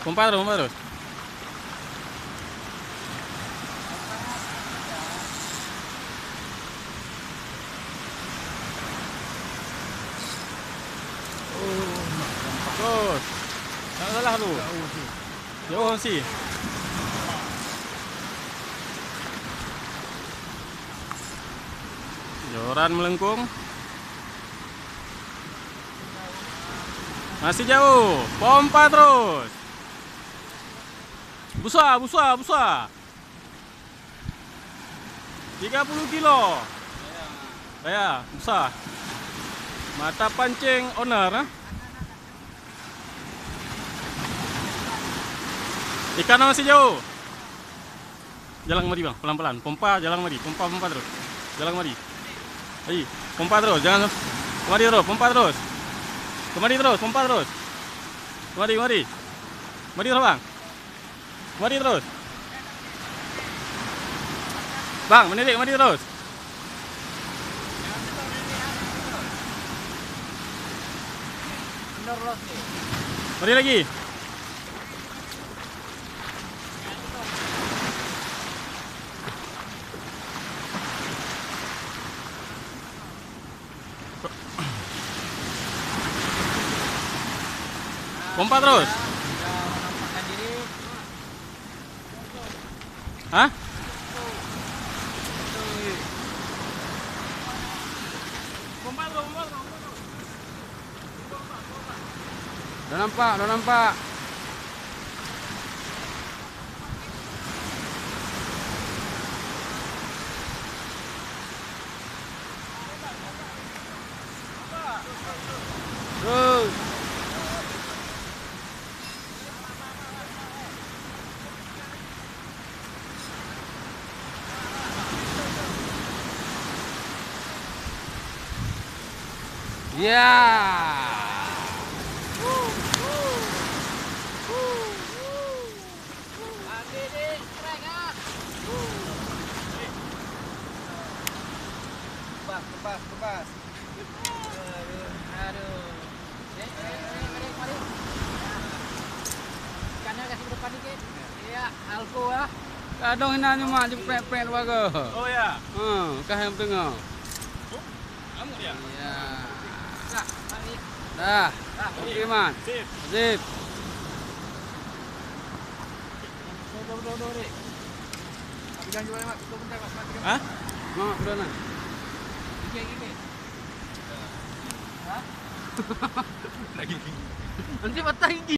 Pompa terus, pompa terus. Terus. Jangan salah tu. Jauh sih. Joran melengkung. Masih jauh. Pompa terus. Besar, besar, besar. 30 kilo. Ya, besar. Mata pancing owner, ha? Ikan masih jauh. Jalan mari bang, pelan-pelan. Pompa, jalan mari. Pompa, pompa terus. Jalan mari. Ayo, pompa terus. Jangan kemari terus. Pompa terus. Kemari terus. Pompa terus. Kemari, kemari. Mari terus bang. Mari terus. Bang, menilik, mari terus. Mari lagi. Pompa terus. Hah? Pompa terus, pompa terus. Udah nampak, udah nampak. Terus. Ya. Kebas, kebas. Aduh. Mari. Ikannya kasih depan dikit. Iya, alko lah. Kadang hinanya mak jepret-pret baga. Oh ya. Kah yang tengah. Kamu dia. Ya. Nah, mari. Dah. Okey, Man. Sip. Sip. Dua, Rik. Pegang juga, Mak. Tutup bentar, Mas. Hah? Mak, udah nak. Gini. Hah? Lagi. Nanti patah gigi.